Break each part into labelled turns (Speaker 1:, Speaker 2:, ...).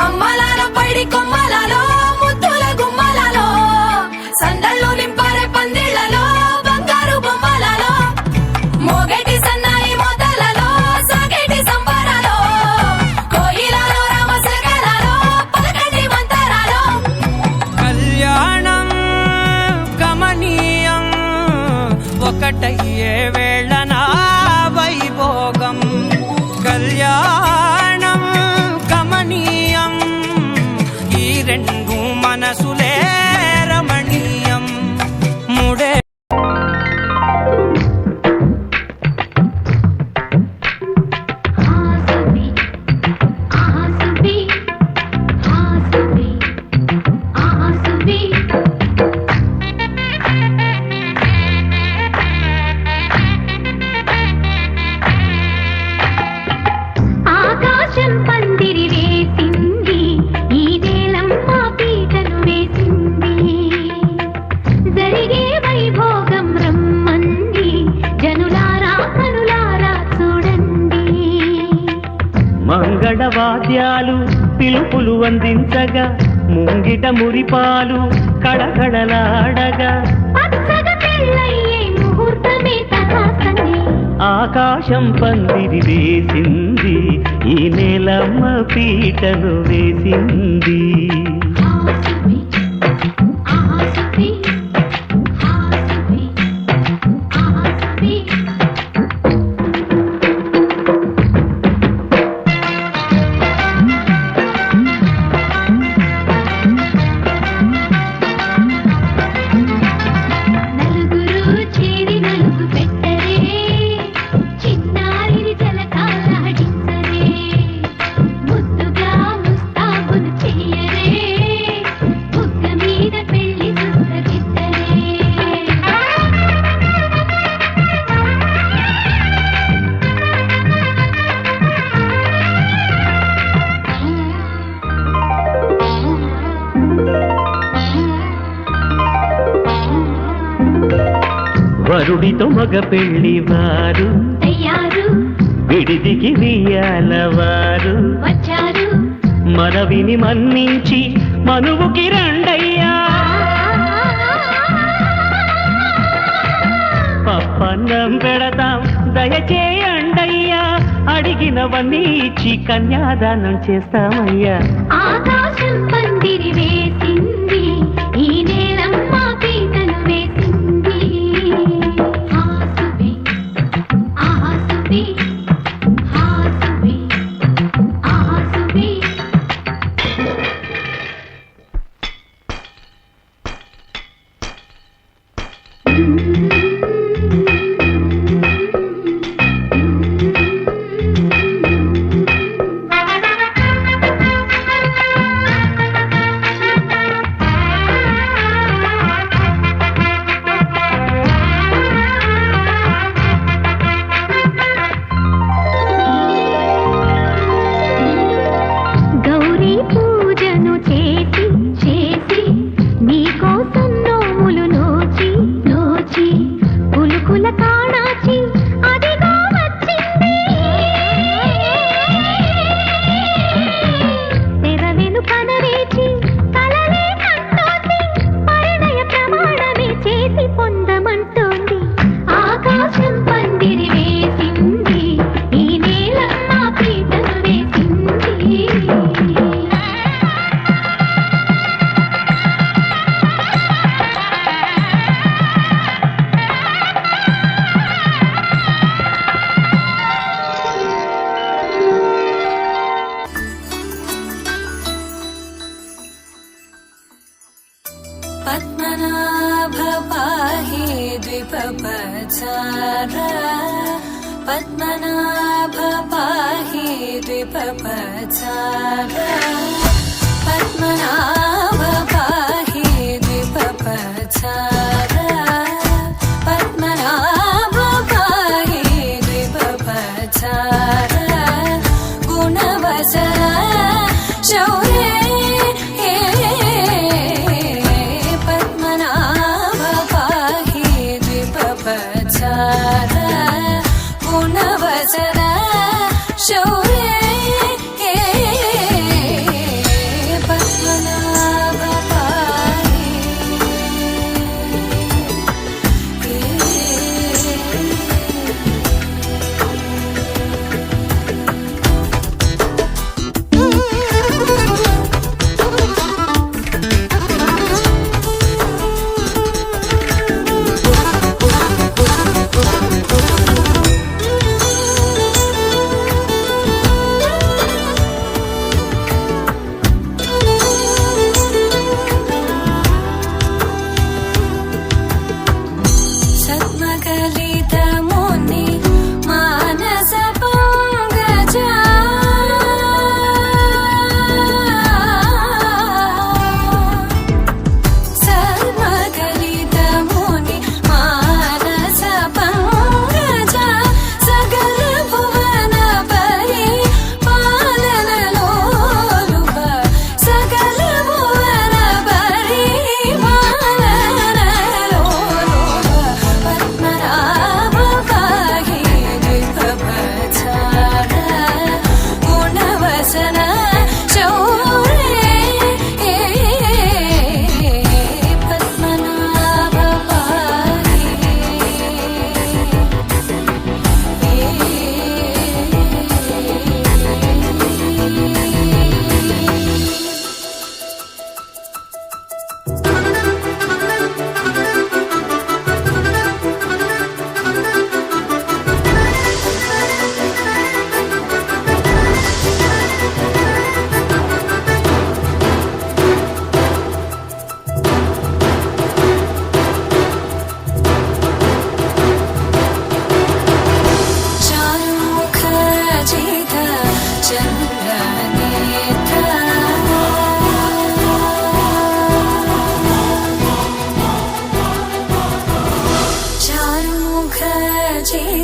Speaker 1: అమ్మలాలో పైడి కొమ్మలలో ముద్దుల గుమ్మలలో సందళ్ళు నింపారే పందిళ్లలో బంగారు బొమ్మలలో మోగేటి సన్నాయి మోతలలో సాగేటి సంబరాలో కోయిలలో రామసగలలో పలకండి మంతరాలో
Speaker 2: కళ్యాణం గమనీయం ఒకటయ్యే వేళనా వైభోగం కళ్యాణం గమనీయం ఈ రెండు మనసులే రమణీయం ముడే
Speaker 3: మంగళవాద్యాలు పిలుపులు అందించగా ముంగిట మురిపాలు కడకడలాడగా ఆకాశం పందిరి వేసింది ఈ నేలమ్మ పీటను వేసింది వరుడితో మగ పెళ్లి వారు విడిదికి వియ్యాలవారు మనవిని మన్నించి మనువుకి రండయ్యా పప్పన్నం పెడతాం దయచేయండయ్యా అడిగినవన్నీ ఇచ్చి కన్యాదానం చేస్తామయ్యా
Speaker 4: ఆకాశం పందిరి వేసింది ఈ నేలమ్మ పీటను వేసింది హాసుబి ఆసుబి హాసుబి ఆసుబి
Speaker 1: పద్మనాభ పాహి ద్విపపచార పద్మనాభ పాహి ద్విపపచార పద్మనాభ పాహి ద్విపపచార పద్మనాభ పాహి ద్విపపచార గుణవసర శౌర్య గుణవసర శౌర్య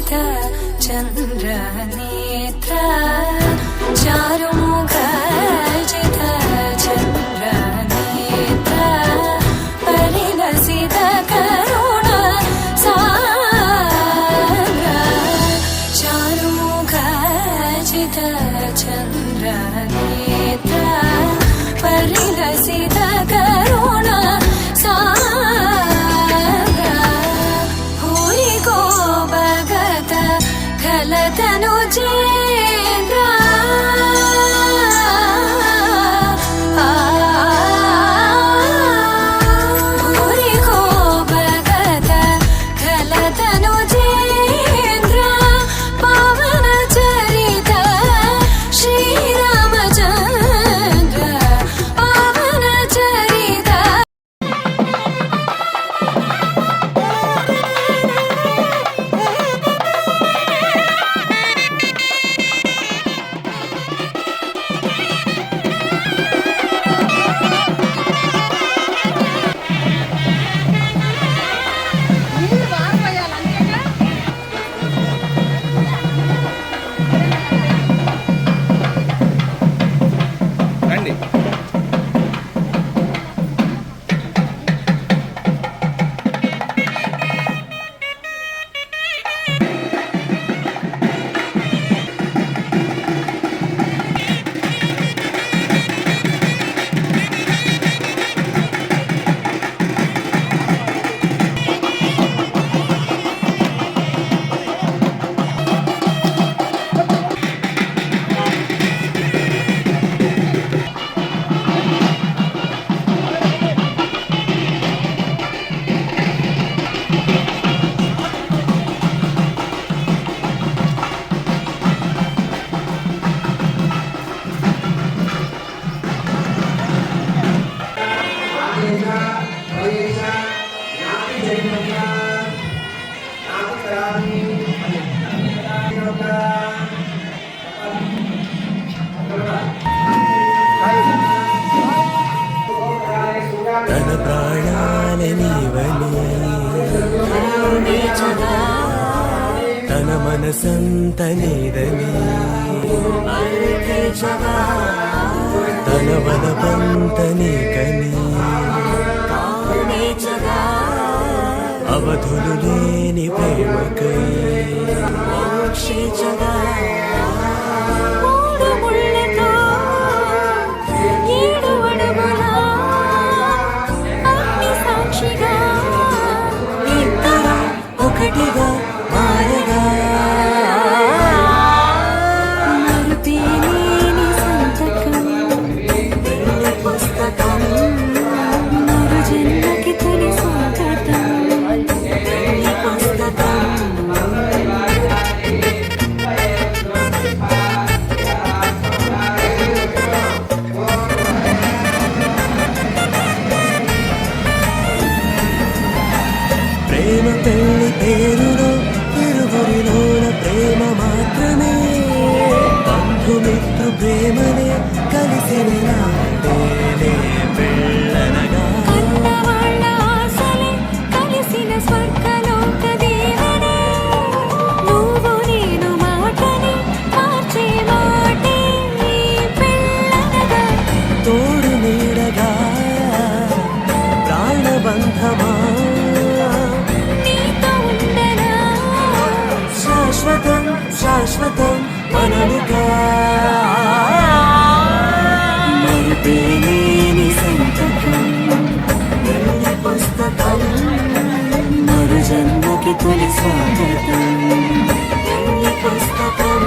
Speaker 1: चरित चन्द्रनेत्र चारुमुखजित चन्द्रनेत्र परिलसित करुण सान्द्र चारुमुखजित चन्द्रनेत्र परिलसित करुण सान्द्र भूरि को भगत खलतनु चेन्द्र भूरि को भगत खलतनु चेन्द्र पवन चरित श्रीरामचन्द्र पवन चरित
Speaker 5: రండి.
Speaker 6: తన ప్రాణాలనివని తన మనసంత నీదని తన వదపంత నీకని అవధులు లేని ప్రేమకై
Speaker 1: మూడు ముళ్ళతో ఏడు అడుగుల అగ్ని సాక్షిగా
Speaker 6: ఇద్దరం ఒకటిగా మారగా
Speaker 1: మరుపేలేని సంతకం
Speaker 6: వెళ్ళి పుస్తకం
Speaker 1: మరు జన్మకి తొలి స్వాగతం
Speaker 6: వెళ్ళి పుస్తకం ప్రేమ పెళ్లి పేరులో ఇరువురిలోన ప్రేమ మాత్రమే బంధుమిత్రు ప్రేమనే కలిసిన నాటేనే పెళ్ళనగా
Speaker 1: కన్నవాళ్ళ ఆశలే కలిసిన స్వర్గలోక దీవెనే నువ్వు నేను మాటని మార్చే మాటే ఈ పెళ్ళనగా
Speaker 6: తోడు నీడగా ప్రాణబంధమా
Speaker 1: నీతో ఉండనా
Speaker 6: శాశ్వతం శాశ్వతం మనముగా మరుపేలేని సంతకం వెళ్ళి పుస్తకం మరు జన్మకి తొలి స్వాగతం వెళ్ళి పుస్తకం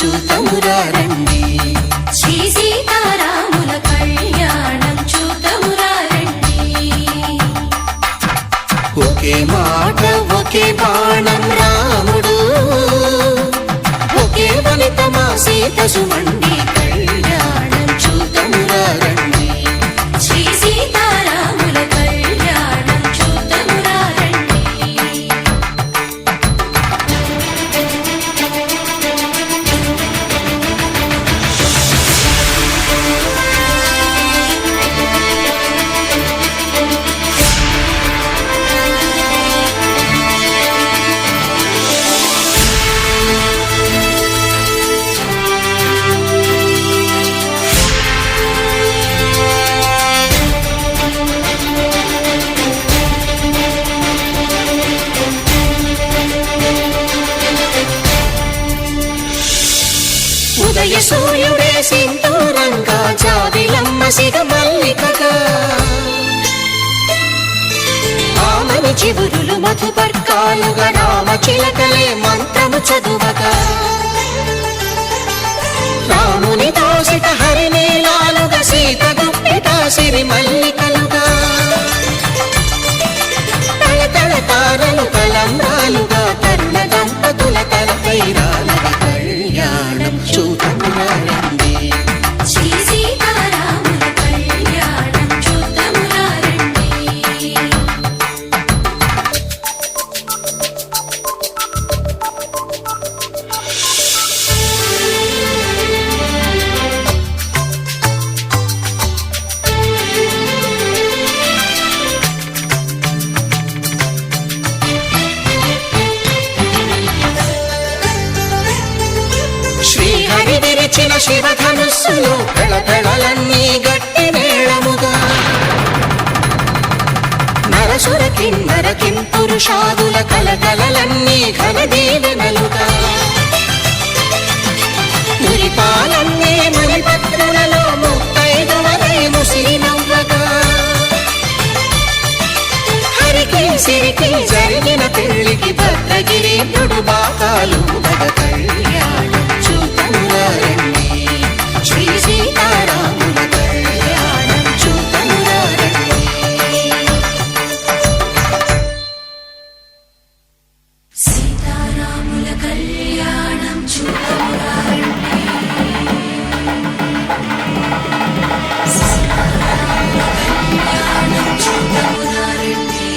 Speaker 6: చూతమురా రండి.
Speaker 1: శ్రీ సీతారాముల కళ్యాణం చూతమురా రండి.
Speaker 6: ఒకే మాట ఒకే బాణం రాముడు, ఒకే వనిత మా సీత సుమండి కళ్యాణం చూతమురా రండి.
Speaker 1: శ్రీ సీతారాముల కళ్యాణం చూతమురా రండి.
Speaker 6: ఉదయ సూర్యుడే సింధూరంగా, జాబిలమ్మ సిగ మల్లికగా, ఆమని చివురులు మధుపర్కాలుగా, రామ చిలకలే మంత్రము చదువగా, రాముని దోసిట హరినీలాలుగా, సీత గుప్పిట సిరి మల్లికలుగా, తళతళ తారలు తలంబ్రాలుగా, తరుణ దంపతుల తలపైరాలుగా కళ్యాణం చూతమురా రండి.
Speaker 1: శ్రీ సీతారాముల కళ్యాణం చూతమురా రండి.
Speaker 6: శ్రీహరి విరిచిన శివధనుస్సులో పెళపెళలన్నీ గట్టి మేళముగా, నరసుర కిన్నర కింపురుషాదుల కలకలలన్నీ ఘన దీవెనలుగా, మురిపాలన్నీ మురిపత్రులలో ముత్తైదువలై ముసిరి నవ్వగా, హరికి సిరికి జరిగిన పెళ్లికి భద్రగిరి బాకాలు కళ్యాణం చూతమురా రండి. శ్రీ సీతారాముల కళ్యాణం చూతమురా రండి.
Speaker 1: సీతారాముల కళ్యాణం చూతమురా రండి. సీతారాముల కళ్యాణం చూతమురా రండి.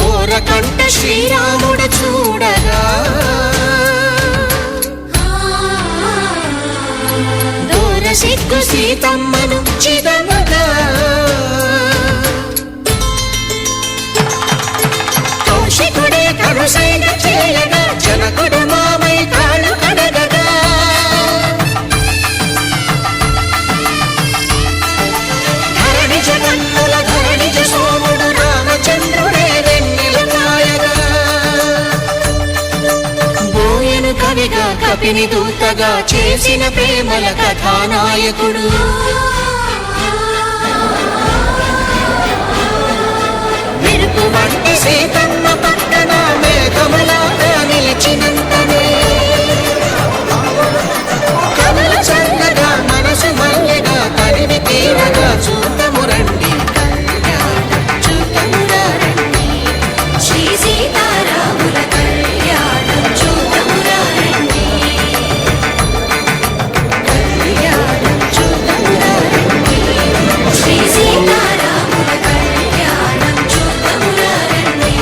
Speaker 6: ఓరకంట శ్రీరాముడు చూడగా, దూర సిగ్గు సీతమ్మను చిదమగా, కౌశికుడే కరుసైన చేయగా, జనకుడు మామై కాళ్ళు కడగగా, ధరణి జగన్నుల ధరణిజ సోముడు రామచంద్రుడే వెన్నెల కాయగా, బోయను కవిగా కపిని దూతగా చేసిన ప్రేమల కథానాయకుడు, మెరుపు వంటి సీతమ్మ పక్కన మేఘములాగా నిలిచినంతనే, కనుల చల్లగా మనసు మల్లెగా తరిమి తీరగా చూతము రండి కళ్యాణం చూతమురా రండి.
Speaker 1: శ్రీ సీతారాముల కళ్యాణం చూతమురా రండి.
Speaker 6: కళ్యాణం చూతమురా రండి.
Speaker 1: శ్రీ సీతారాముల కళ్యాణం చూతమురా రండి.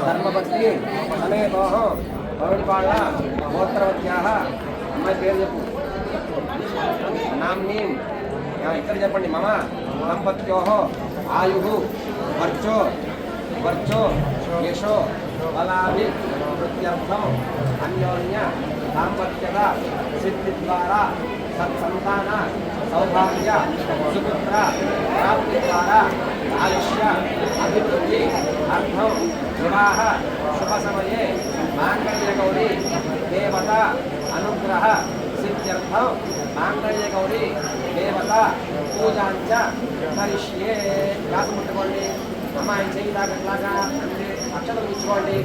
Speaker 5: ధర్మభక్తి సమేతోహం పౌడిపాళ్ళ గోత్రవత్యాహ అమ్మాయి పేరు చెప్పు నామ్నీం ఇక్కడ చెప్పండి మమ దంపత్యోహ ఆయు వర్చో యశో బలాభి వృత్యర్థం అన్యోన్య దాంపత్యత సిద్ధి ద్వారా సత్సంతాన సౌభాగ్య సుపుత్ర ప్రాప్తి ద్వారా ఆయుష్య అభివృద్ధి అర్థం వివాహ శుభ సమయే మాంగళ్యగౌరీ దేవత అనుగ్రహ సిద్ధ్యర్థం మాంగళ్యగౌరీ దేవత పూజాంచ కరిష్యే వ్యాసం ముట్టుకోండి అమ్మాయి చేయి దాకా అంటే అక్షరం ఇచ్చుకోండి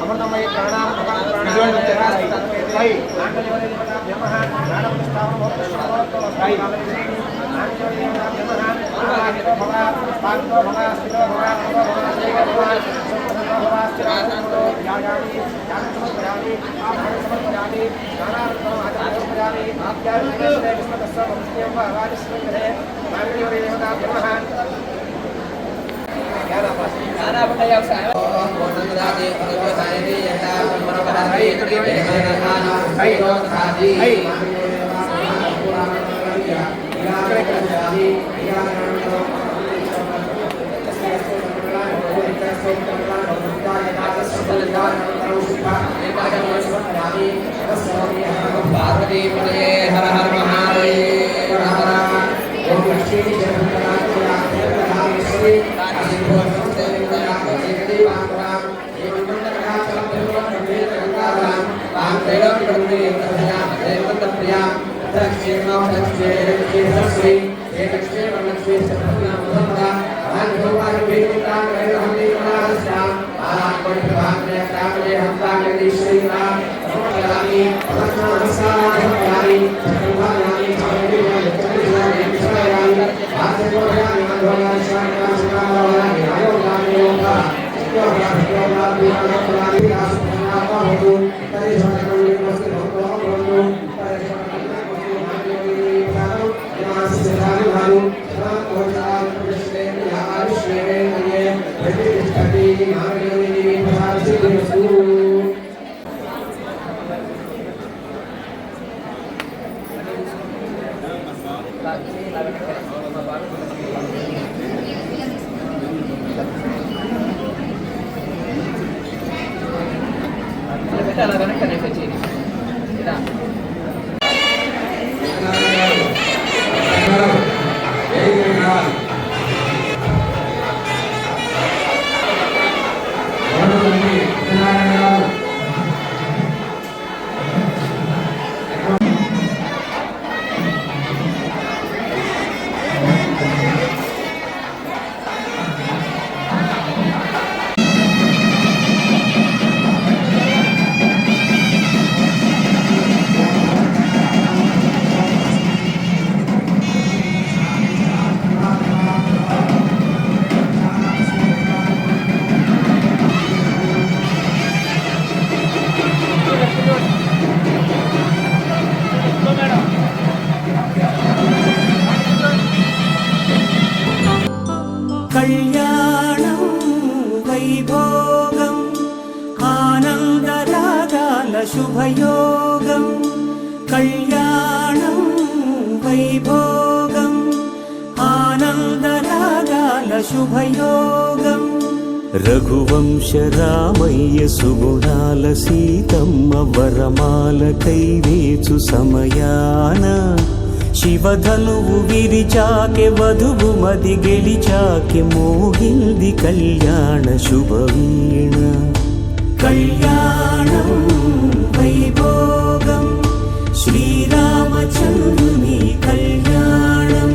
Speaker 5: అమృతమయ ప్రాణాం पार्वती पतये हर हर महादेव ओम लक्ष्मी
Speaker 2: శుభయోగం కళ్యాణం వైభోగం ఆనందరాగాల శుభయోగం రఘువంశ రామయ్య సుగుణాల సీతమ్మ వరమాల కైవేచు సమయాన శివధనువు విరిచాకె వధువు మది గెలిచాకె మోగింది కళ్యాణ శుభవీణ కళ్యాణం వైభోగం శ్రీరామచంద్రుని కళ్యాణం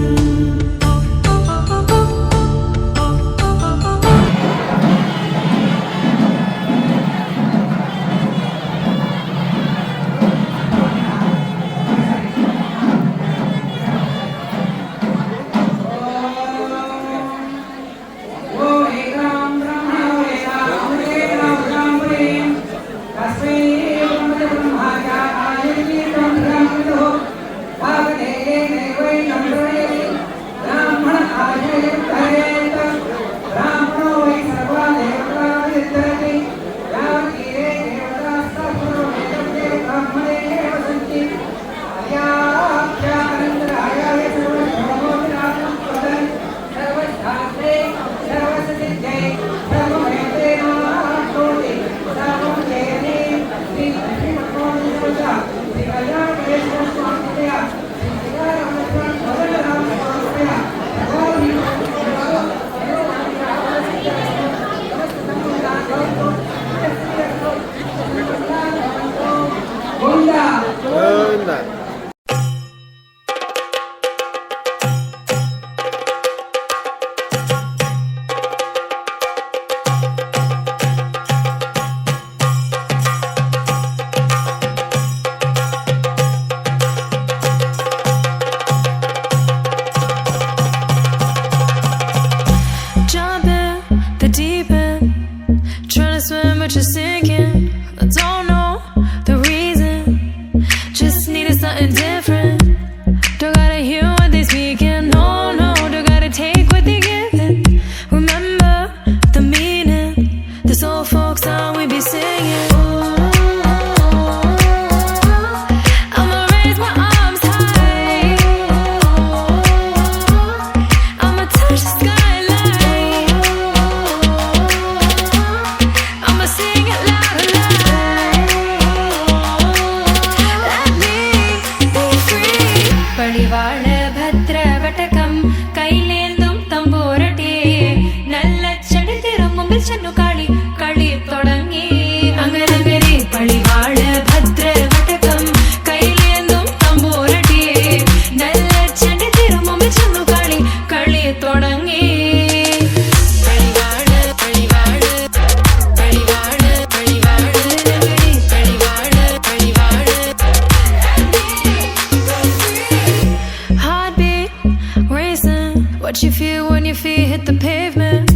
Speaker 7: What you feel when your feet hit the pavement.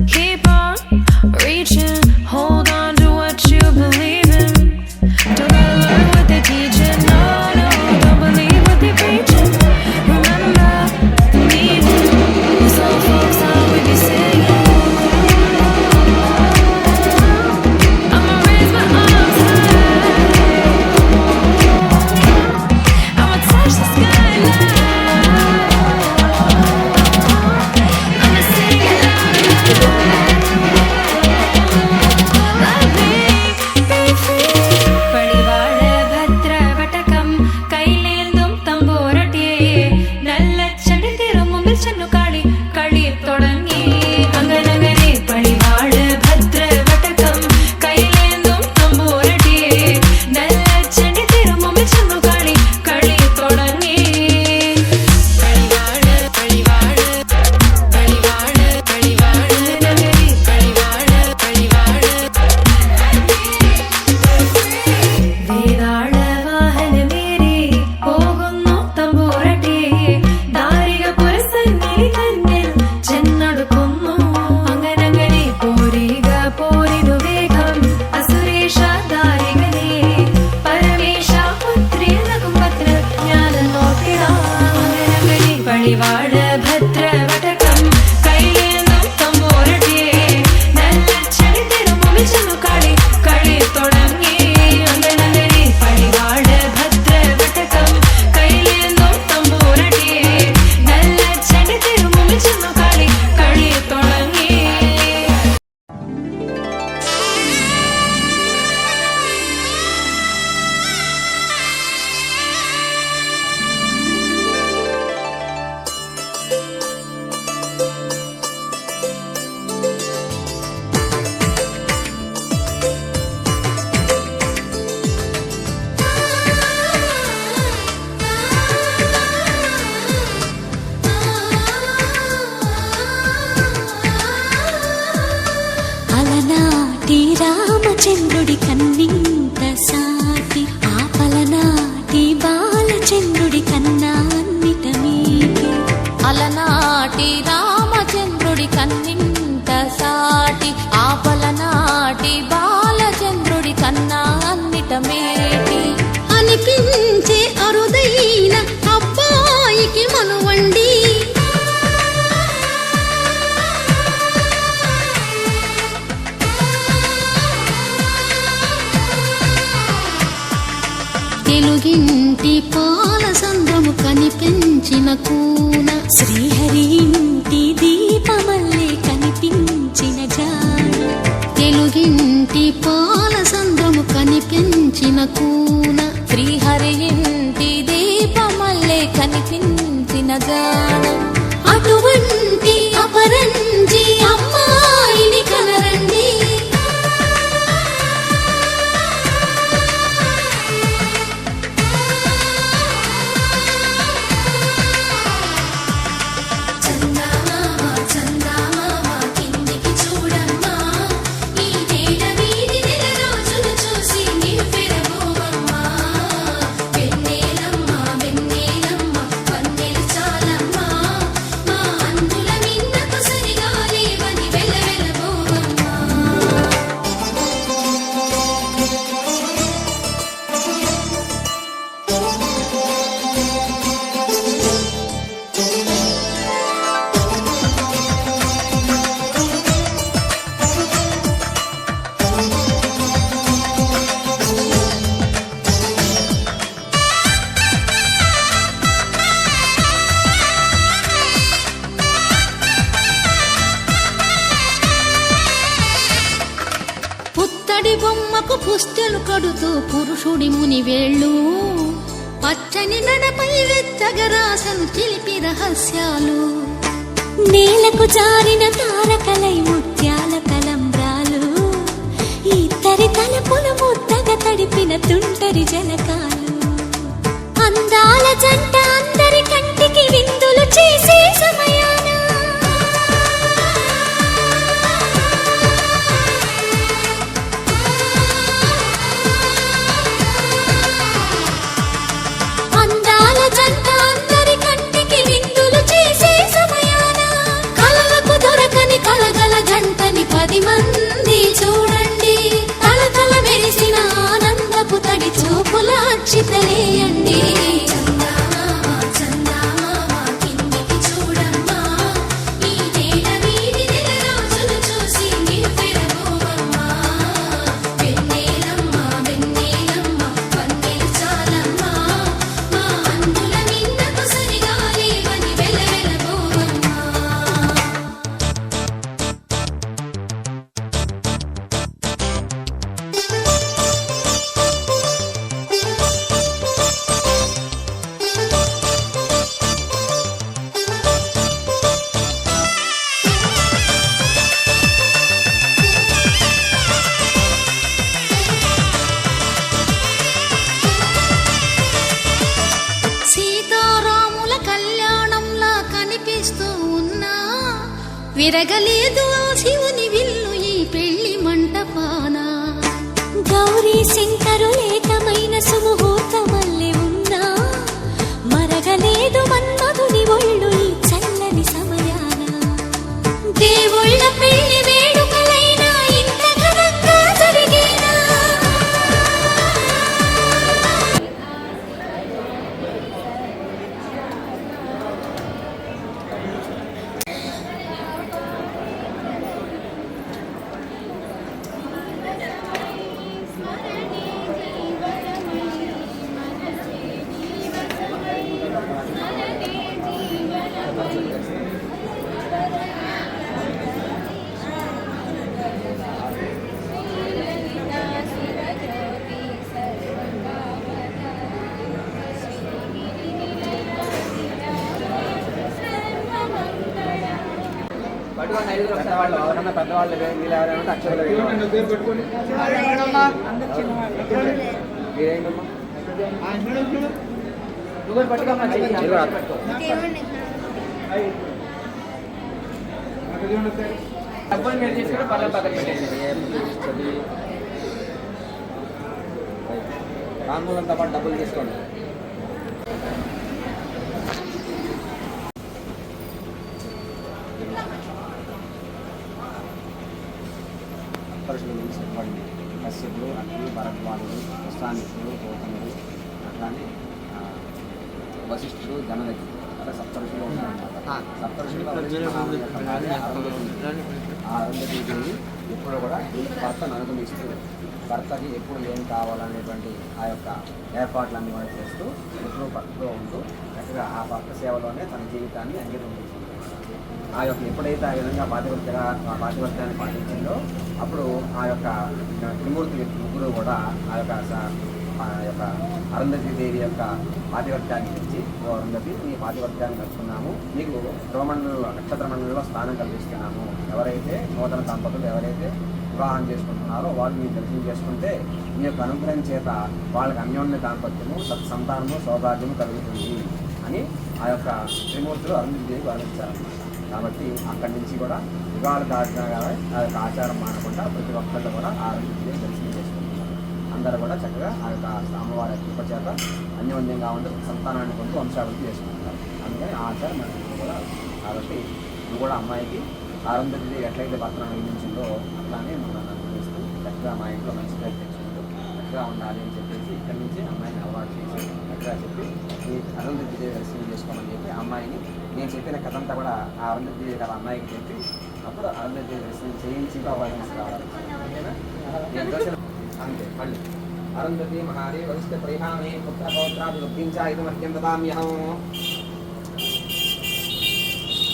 Speaker 7: Keep on reaching, hold on to what you believe in. Don't gotta learn what they're teaching, no, no, don't believe what they're preaching. Remember the meaning, this old folk song we be singing. I'ma raise my arms high, I'ma touch the skyline.
Speaker 8: తెలుగింటి పాల సంద్రము కనిపించిన కూన శ్రీహరి ఇంటి దీపమల్లే కనిపించిన జాన తెలుగింటి పాల సంద్రము కనిపించిన కూన శ్రీహరి ఇంటి దీపమల్లే కనిపించిన జాన అటువంటి అపరంజి అమ్మాయిని కనరండి
Speaker 1: చందమామ చందమామ కిందికి చూడమ్మా ఈ నేల వీధి నెల రోజులు చూసి నివ్వెరబోవమ్మా వెన్నెలమ్మ వెన్నెలమ్మ వన్నెలు చాలమ్మా మా అందుల మిన్నకు సరిగా లేవని వెలవెలబోవమ్మా
Speaker 8: పుత్తడి బొమ్మకు పుస్తెలు కడుతూ పురుషుడి ముని వేళ్ళు పచ్చని నడపై వెచ్చగరాసను చిలిపి రహస్యాలు
Speaker 4: నేలకు జారిన తారకలై ముత్యాల తలంబ్రాలు ఇద్దరి తలపుల ముద్దగా తడిపిన తుంటరి జలకాలు అందాల జంట అందరి కంటికి విందులు చేసే సమయాన అందాల జంట అందరి కంటికి విందులు చేసే సమయాన కలలకు దొరకని కలగల జంటని 10 మంది చూడండి తలతల మెరిసిన ఆనందపు తడి చూపుల అక్షితలేయండి
Speaker 1: చందమామ చందమామ కిందికి చూడమ్మా ఈ నేల వీధి నెల రోజులు చూసి నివ్వెరబోవమ్మా వెన్నెలమ్మ వెన్నెలమ్మ వన్నెలు చాలమ్మా మా అందుల మిన్నకు సరిగా లేవని వెలవెలబోవమ్మా
Speaker 8: సీతారాముల కళ్యాణంలా కనిపిస్తూ ఉన్నా విరగలేదు ఆ శివుని విల్లు ఈ పెళ్లి మంటపాన
Speaker 4: గౌరీ శంకరు ఏకమైన సుముహూర్తమల్లె ఉన్నా మరగలేదు మన్మధుని ఒళ్ళు ఈ చల్లని సమయాన దేవుళ్ళ పెళ్లి వేడుకలైనా ఇంత ఘనంగా జరిగేనా
Speaker 5: పెద్దవాళ్ళు ఎవరన్నా పెద్దవాళ్ళు వీళ్ళు ఎవరైనా అక్షరాలు మీరేంటమ్మా నువ్వు పట్టుకోమ్మా డబ్బులు మీరు తీసుకుని పర్లేదు పక్కన పెట్టేసి రాంగులంతో పాటు డబ్బులు తీసుకోండి పరశులు చెప్పండి కశ్యపుడు అగ్ని భరద్వాజుడు ప్రస్థానికుడు గౌతముడు అట్లానే వశిష్ఠుడు జనదగ్గి అలా సప్తఋషులు ఉన్నారన్నమాట. సప్తఋషులు అరుంధతి ఎప్పుడు కూడా భర్తను అనుగమిస్తూ భర్తకి ఎప్పుడు ఏం కావాలనేటువంటి ఆ యొక్క ఏర్పాట్లన్నీ కూడా చేస్తూ ఎప్పుడూ భక్తితో ఉంటూ చక్కగా ఆ భక్త సేవలోనే తన జీవితాన్ని అంకితం చేసింది. ఆ యొక్క ఎప్పుడైతే ఆ విధంగా పాతివర్త్యాన్ని పాటించిందో అప్పుడు ఆ యొక్క త్రిమూర్తి ముగ్గురు కూడా ఆ యొక్క అరుంధతి దేవి యొక్క పాతివర్త్యాన్ని తెచ్చి, ఓ అరుంధతి నీ పాతివర్త్యాన్ని నడుచుకున్నాము, నీకు ధ్రువమండలంలో నక్షత్ర మండలంలో స్థానం కల్పిస్తున్నాము. ఎవరైతే నూతన దంపతులు ఎవరైతే వివాహం చేసుకుంటున్నారో వాళ్ళు మీరు దర్శనం చేసుకుంటే మీ యొక్క అనుగ్రహం చేత వాళ్ళకి అన్యోన్య దాంపత్యము సత్సంతానము సౌభాగ్యము కలుగుతుంది అని ఆ యొక్క త్రిమూర్తులు అరుంధతి దేవి వర్ణించారన్నమాట. కాబట్టి అక్కడి నుంచి కూడా యుగాలు దాటినా కానీ ఆ యొక్క ఆచారం మానకుండా ప్రతి ఒక్కళ్ళు కూడా ఆ అరుంధతి దేవి దర్శనం చేసుకుంటున్నారు. అందరూ కూడా చక్కగా ఆ యొక్క అమ్మవారి కృప చేత అన్యోన్యంగా ఉండి సంతానాన్ని పొంది వంశాభివృద్ధి చేసుకుంటున్నారు. అందుకని ఆ ఆచారం మనకి కూడా. కాబట్టి నువ్వు కూడా అమ్మాయికి అరుంధతి దేవి ఎట్లయితే భర్తను నియమించిందో అట్లానే మనం చేస్తూ చక్కగా మా ఇంట్లో మంచి పేరు తెచ్చుకుంటూ చక్కగా ఉండాలి అని చెప్పేసి ఇక్కడి నుంచి అమ్మాయిని అలవాటు చేసి చక్కగా చెప్పి ఈ అరుంధతి దేవి దర్శనం చేసుకోమని చెప్పి అమ్మాయిని నేను చెప్పిన కథ అంతా కూడా ఆ అరుంధతి దేవి కథ అమ్మాయికి చెప్పి అప్పుడు అరుంధతి దేవి దర్శనం చేయించి తీసుకురావాలి. అంతే. మళ్ళీ అరుంధతి మహారి వరిష్ఠ ప్రేహామి పుత్ర పౌత్రాభివృద్ధించా ఇది మధ్యం దదామ్యహం.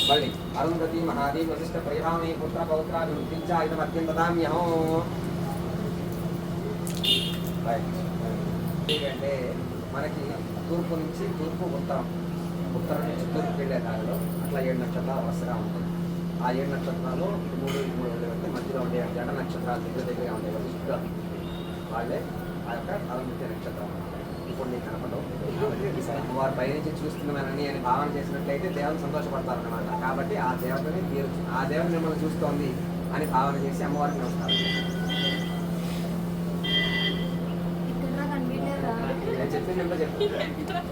Speaker 5: మళ్ళీ అరుంధతి మహారి వరిష్ఠ ప్రేహామి పుత్ర పౌత్రాభివృద్ధించా ఇది మధ్యం దదామ్యహం. ఎందుకంటే మనకి తూర్పు నుంచి ఉత్తరం నుంచి తూర్పుకి వెళ్ళే దారిలో అట్లా 7 నక్షత్రాలు వరుసగా ఉంటాయి. ఆ 7 నక్షత్రాలు 3 వెళ్తే మధ్యలో ఉండే జడ నక్షత్రాలు దగ్గరగా ఉంటాయి. వరిష్ఠ వాళ్ళే ఆ యొక్క అరుంధతి నక్షత్రం. ఇప్పుడు నీకు కనపడవు, వారి పైనుంచి చూస్తున్నానని అని భావన చేసినట్లయితే దేవుని సంతోషపడతారన్నమాట. కాబట్టి ఆ దేవతని ఆ దేవత మిమ్మల్ని చూస్తోంది అని భావన చేసి అమ్మవారికి నమస్కారం. నేను చెప్పింది చెప్తాను.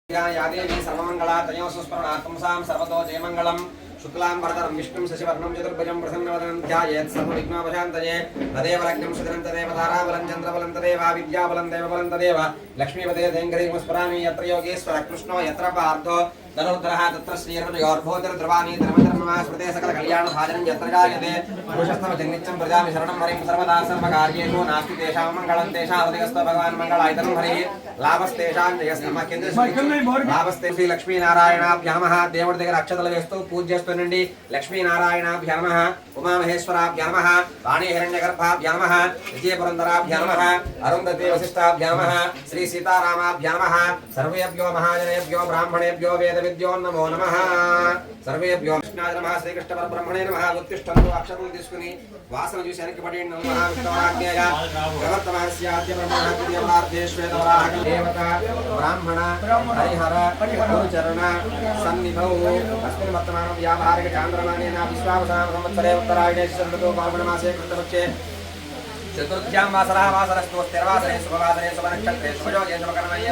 Speaker 5: यादेवी सर्वमंगला तयो सुस्मरणार्थं सां सर्वतो जयमंगलम शुक्लां वरदं विष्णुं शशिवर्णं चतुर्भुजं प्रसन्नवदनं ध्यायेत् सर्वविघ्नोपशान्तये तदेव लग्नं सुदिनं तदेव ताराबलं चन्द्रबलं तदेव विद्याबलं देवबलं तदेव लक्ष्मीपदे देङ्गरीं स्मरामि यत्र योगेश्वर कृष्णो यत्र पार्थो धनुर्धरः तत्र श्रीर्भयोर्भोतिर्ध्रुवाणि धर्मधर्मः स्मृते सकलकल्याणभाजनं यत्र जायते पुरुषस्तमजन्नित्यं प्रजामि शरणं हरिं सर्वदा सर्वकार्येषु नास्ति तेषां मङ्गलं तेषावधिगस्तो भगवान् मङ्गलायतनं हरिः लाभस्तेषां जयस्तमः लाभस्ते श्री लक्ष्मीनारायणाभ्यां नमः దేవుడి దగ్గర అక్షతలు వేస్తూ పూజ చేస్తున్నండి. లక్ష్మీనారాయణాభ్యాం నమః, ఉమామహేశ్వరాభ్యాం నమః, వాణీ హిరణ్యగర్భాభ్యాం నమః, విజయపురంధరాభ్యాం నమః, అరుంధతి వశిష్టాభ్యాం నమః, శ్రీ సీతారామాభ్యాం నమః. సర్వేభ్యో మహాజనేభ్యో బ్రాహ్మణేభ్యో వేదవిద్యో నమో నమః. సర్వేభ్యో కృష్ణాయ నమః, శ్రీకృష్ణ పరబ్రహ్మణే నమః. ఉత్తిష్టంతో అక్షతలు తీసుకుని వాసన చూసి వెనక్కి పడేయండి. నమః విష్ణువాజ్ఞేయ ప్రవర్తమానస్యాద్య బ్రహ్మణాద్య శ్వేతవరాహ దేవత బ్రాహ్మణ హరిహర గురుచరణ సన్నిధౌ అస్మిన్ వర్తమానం వ్యావహారిక చాంద్రమానేన విశ్వావసాన సంవత్సరే ఉత్తరాయణే శరదతో పాల్గొనమాసే కృతపక్షే చతుర్థ్యాం వాసరస్తు స్థిరవాసరే శుభవాసరే శుభనక్షత్రే శుభయోగే శుభకర్మయ్యే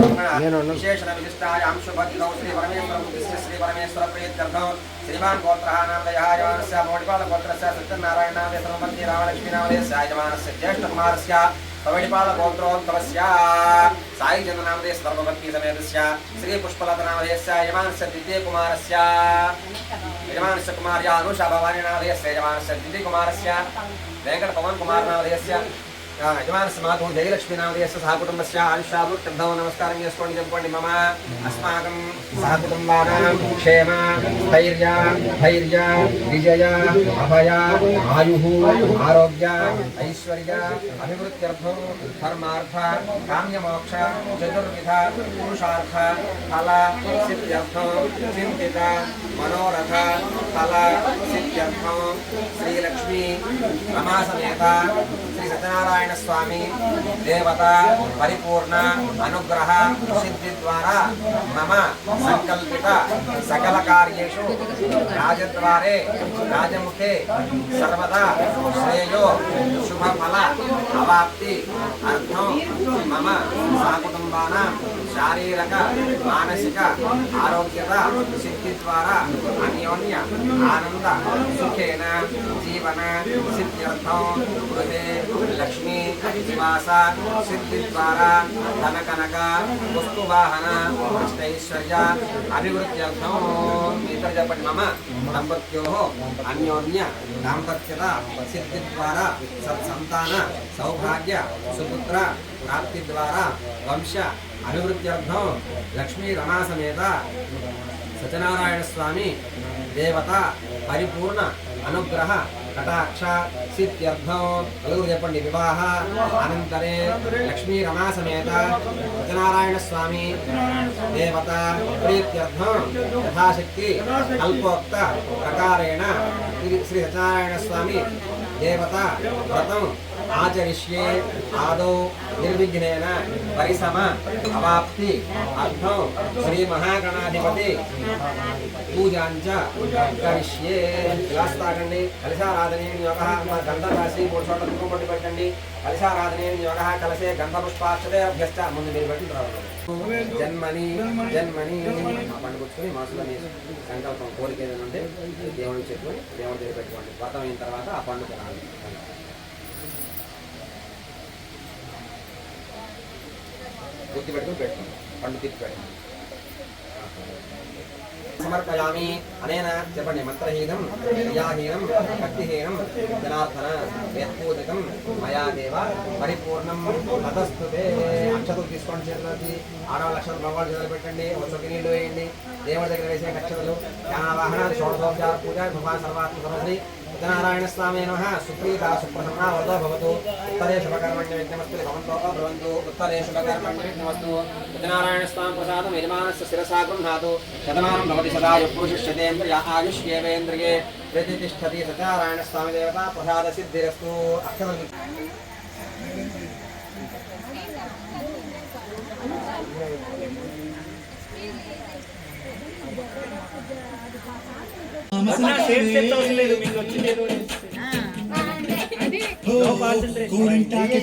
Speaker 5: విశేషణ విశిష్టాయాం శుభద్గౌ శ్రీ పరమేశ్వరం శ్రీ పరమేశ్వర ప్రీత్యర్థం శ్రీమాన్ గోత్రః నామధేయः యజమానస్య మౌఢిపాల గోత్రస్య సత్యనారాయణ నామధేయ సర్వమంత్రి రామలక్ష్మీ నామధేయస్య యజమానస్య జ్యేష్ఠకుమారస్య పవడిపాల గోత్రోత్తమస్య సాయి చంద్ర నామధేయ సర్వపత్ని సమేతస్య శ్రీ పుష్పలత నామధేయస్య యజమానస్య ద్వితీయ కుమారస్య యజమానస్య కుమార్యా అనుషా భవాని నామధేయస్య యజమానస్య ద్వితీయ కుమారస్య వెంకట పవన్ కుమార్ నామధేయస్య యజమానస్య మాతు జయలక్ష్మీ నామధేయస్య సహ కుటుంబస్య ఆయుష్యాభివృద్ధిం నమస్కారం చేసుకోండి. చెప్పుకోండి. మమ అస్మాకం సహ కుటుంబానాం క్షేమ ధైర్య విజయ అభయ ఆయుః ఆరోగ్య ఐశ్వర్య అభివృద్ధ్యర్థం ధర్మార్థ కామ్యమోక్ష చతుర్విధ పురుషార్థ ఫల సిద్ధ్యర్థం చింతిత మనోరథ ఫల సిద్ధ్యర్థం శ్రీలక్ష్మీ రమాసమేత శ్రీ సత్యనారాయణ స్వామి దేవత పరిపూర్ణ అనుగ్రహ సిద్ధి ద్వారా మమ సంకల్పిత సకల కార్యేషు రాజద్వారే రాజముఖే సర్వదా శ్రేయో శుభఫల అవాప్తి అర్థం మమ సకుటుంబానాం శారీరక మానసిక ఆరోగ్యత సిద్ధి ద్వారా అన్యోన్య ఆనంద సుఖేన జీవన సిద్ధ్యర్థం గృహే లక్ష్మీ నివాస సిద్ధి ద్వారా ధన కనక వస్తువాహన అష్టైశ్వర్య అభివృద్ధ్యర్థం ఇతర చెప్పండి మమ దంపత్యో అన్యోన్య దాంపత్యత సిద్ధి ద్వారా సత్సంతాన సౌభాగ్య సుపుత్ర ప్రాప్తి ద్వారా వంశ అభివృద్ధ్యర్థం లక్ష్మీ రమా సమేత సత్యనారాయణ స్వామి దేవత పరిపూర్ణ అనుగ్రహ కటాక్ష సిద్ధ్యర్థం నలుగురు చెప్పండి వివాహ అనంతరే లక్ష్మీ రమా సమేత సత్యనారాయణ స్వామి దేవత ప్రీత్యర్థం యథాశక్తి కల్పోక్త ప్రకారేణ శ్రీ సత్యనారాయణ స్వామి దేవత వ్రతం ఆచరిష్యే ఆదౌ నిర్విఘ్నేన పరిసమ అవాప్తి అర్థం శ్రీ మహాగణాధిపతి పూజాంచ కరిష్యే. తాగండి కలశారాధనేయం యోగ గంధ రాసి 3 చోట్ల దుఃఖం పట్టు పెట్టండి. కలశారాధనేయం యోగ కలసే గంధ పుష్పాక్షతే అభ్యస్త ముందు మీరు పెట్టి రావాలి. జన్మని జన్మని మా పండు కూర్చొని మనసులో మీ సంకల్పం కోరిక ఏదైనా ఉంటే దేవుడిని చెప్పుకొని దేవుడి దగ్గర పెట్టుకోండి. వ్రతం అయిన తర్వాత ఆ పండు తినాలి. గుర్తు పెట్టుకుని పెట్టుకోండి. పండు తిప్పి పెట్టండి. సమర్పయామి అనేన చెప్పండి మంత్రహీనం క్రియాహీనం భక్తిహీనం జనార్దన వేత్పూజితం మయా దేవ పరిపూర్ణం తతస్తుతే. అక్షతలు తీసుకోండి చేతులకి. ఆడవాళ్ళ అక్షతలు మగవాళ్ళు చేతులు పెట్టండి. ఒక చొక్కి నీళ్లు వేయండి. దేవుడి దగ్గర వేసే అక్షతలు జ్ఞానవాహనాలు షోడశోపచార పూజ భగవాన్ సర్వాత్మ సర్వశ్రీ సత్యనారాయణ స్వామి నమః. సుప్రీత సుప్రసన్నా వరదో భవతు. ఉత్తరే శుభకర్మణ్య విఘ్నమస్తు భవంతో భవంతు. ఉత్తరే శుభకర్మణ్య విఘ్నమస్తు. సత్యనారాయణ స్వామి ప్రసాదం యజమానస్య శిరసా గృహ్ణాతు. శతమానం భవతి సదాయు పురుషిష్యతేంద్రియ ఆయుష్యేవేంద్రియే ప్రతిష్టతి. సత్యనారాయణ స్వామి దేవత ప్రసాద సిద్ధిరస్తు. అక్షరం
Speaker 2: కోరింటాకి